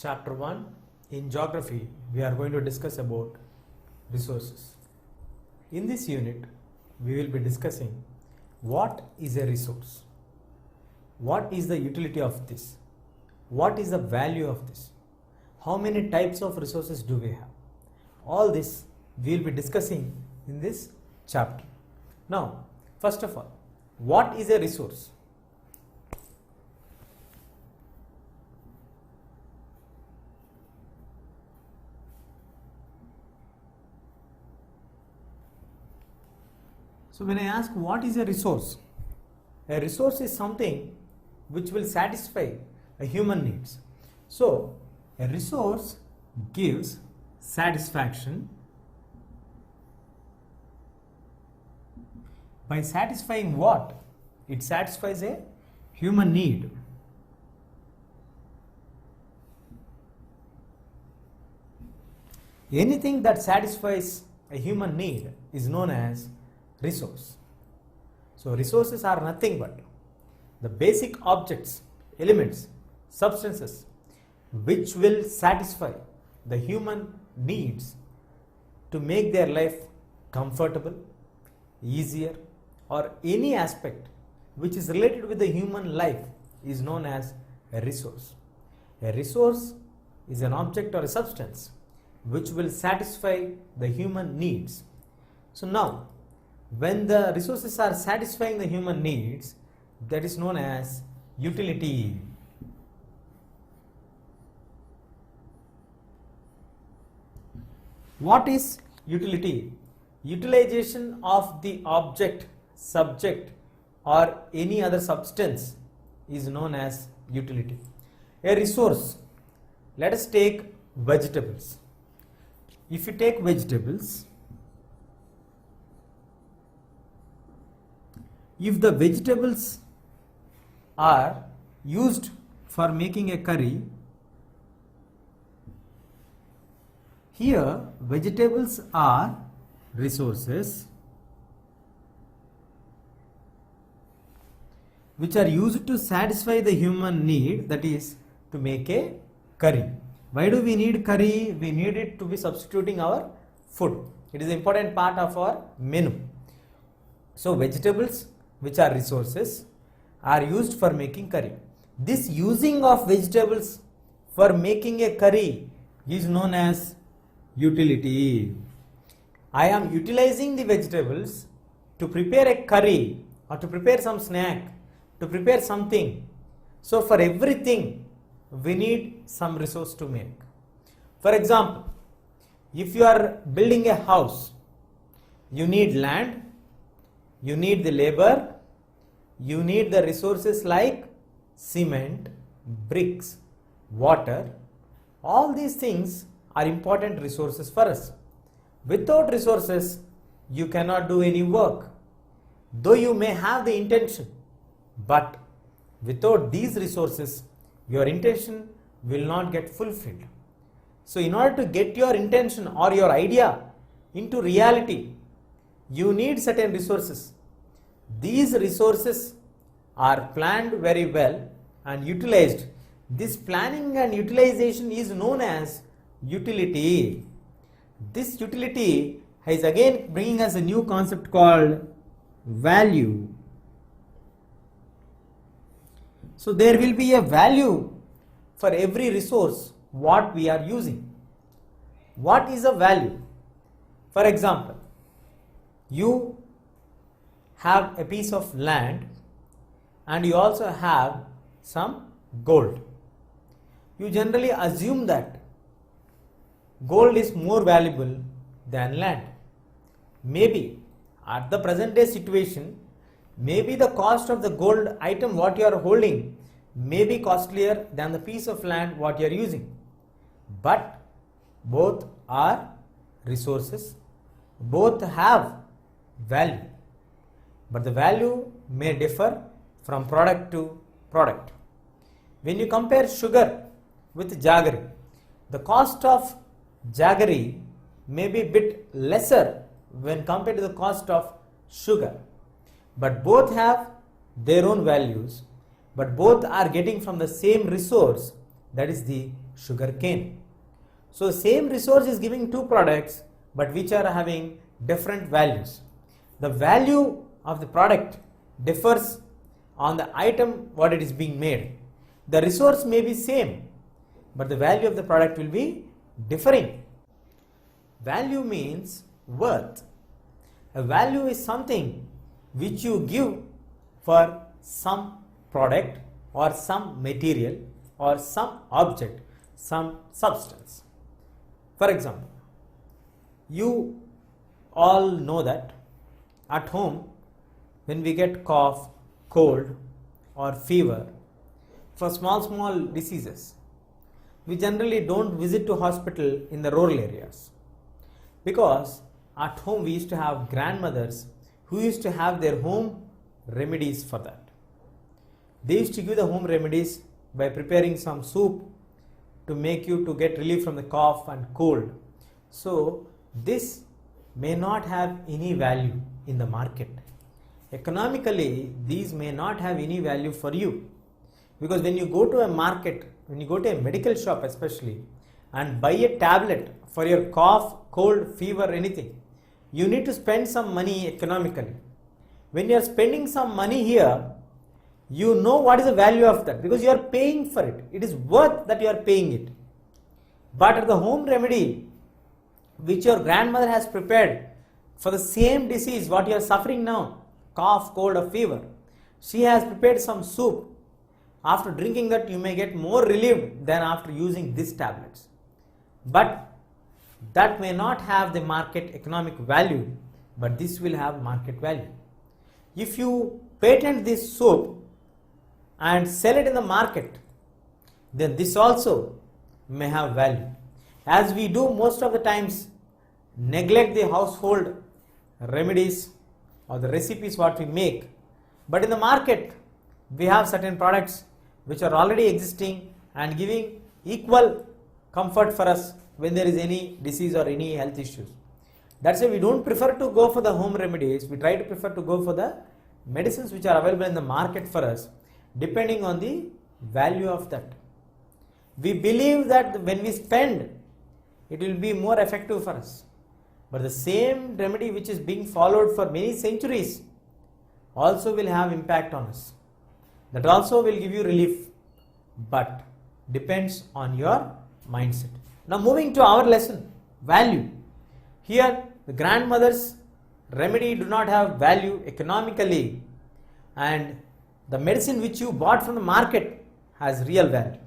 Chapter 1. In geography, we are going to discuss about resources. In this unit, we will be discussing what is a resource, what is the utility of this, what is the value of this, how many types of resources do we have. All this we will be discussing in this chapter. Now, first of all, what is a resource? So when I ask what is a resource is something which will satisfy a human needs. So a resource gives satisfaction by satisfying what? It satisfies a human need. Anything that satisfies a human need is known as resource. So resources are nothing but the basic objects, elements, substances which will satisfy the human needs to make their life comfortable, easier, or any aspect which is related with the human life is known as a resource. A resource is an object or a substance which will satisfy the human needs. So now, when the resources are satisfying the human needs, that is known as utility. What is utility? Utilization of the object, subject, or any other substance is known as utility. A resource, let us take vegetables. If you take vegetables, if the vegetables are used for making a curry, here vegetables are resources which are used to satisfy the human need, that is to make a curry. Why do we need curry? We need it to be substituting our food. It is an important part of our menu. So vegetables, which are resources, are used for making curry. This using of vegetables for making a curry is known as utility. I am utilizing the vegetables to prepare a curry or to prepare some snack, to prepare something. So for everything we need some resource to make. For example, if you are building a house, you need land, you need the labor, you need the resources like cement, bricks, water. All these things are important resources for us. Without resources, you cannot do any work. Though you may have the intention, but without these resources, your intention will not get fulfilled. So in order to get your intention or your idea into reality, you need certain resources. These resources are planned very well and utilized. This planning and utilization is known as utility. This utility is again bringing us a new concept called value. So there will be a value for every resource what we are using. What is a value? For example, you have a piece of land and you also have some gold. You generally assume that gold is more valuable than land. Maybe at the present day situation, maybe the cost of the gold item what you are holding may be costlier than the piece of land what you are using. But both are resources, both have value. But the value may differ from product to product. When you compare sugar with jaggery, the cost of jaggery may be a bit lesser when compared to the cost of sugar. But both have their own values, but both are getting from the same resource, that is the sugar cane. So same resource is giving two products but which are having different values. The value of the product differs on the item what it is being made. The resource may be same but the value of the product will be differing. Value means worth. A value is something which you give for some product or some material or some object, some substance. For example, you all know that at home when we get cough, cold or fever, for small diseases, we generally don't visit to hospital in the rural areas, because at home we used to have grandmothers who used to have their home remedies for that. They used to give the home remedies by preparing some soup to make you to get relief from the cough and cold. So this may not have any value in the market. Economically, these may not have any value for you, because when you go to a market, when you go to a medical shop especially, and buy a tablet for your cough, cold, fever, anything, you need to spend some money economically. When you are spending some money here, you know what is the value of that, because you are paying for it. It is worth that you are paying it. But the home remedy which your grandmother has prepared for the same disease what you are suffering now, cough, cold or fever, she has prepared some soup. After drinking that you may get more relieved than after using these tablets. But that may not have the market economic value, but this will have market value. If you patent this soap and sell it in the market, then this also may have value. As we do most of the times neglect the household remedies or the recipes what we make, but in the market we have certain products which are already existing and giving equal comfort for us when there is any disease or any health issues. That's why we don't prefer to go for the home remedies. We try to prefer to go for the medicines which are available in the market for us, depending on the value of that. We believe that when we spend, it will be more effective for us. But the same remedy which is being followed for many centuries also will have impact on us. That also will give you relief, but depends on your mindset. Now moving to our lesson, value. Here the grandmother's remedy do not have value economically, and the medicine which you bought from the market has real value.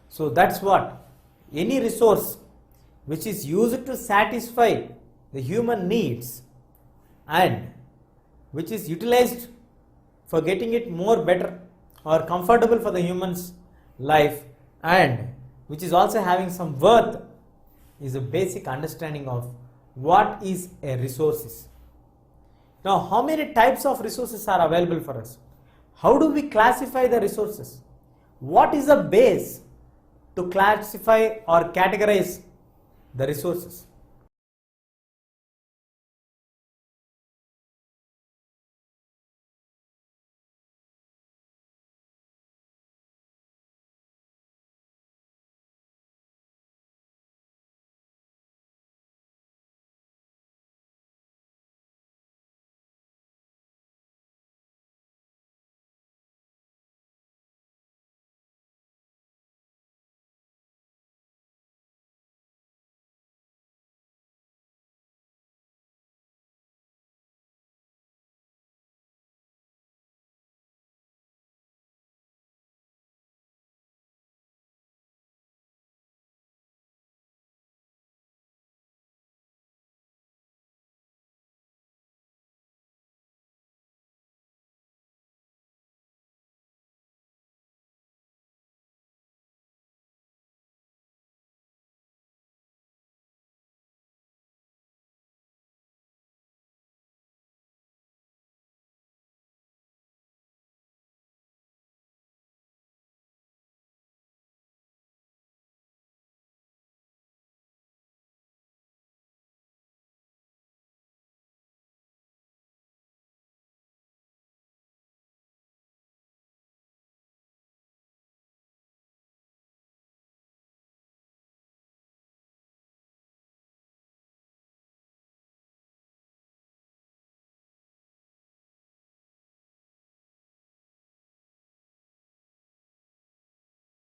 So that's what, any resource which is used to satisfy the human needs and which is utilized for getting it more better or comfortable for the human's life, and which is also having some worth, is a basic understanding of what is a resources. Now, how many types of resources are available for us? How do we classify the resources? What is the base to classify or categorize the resources?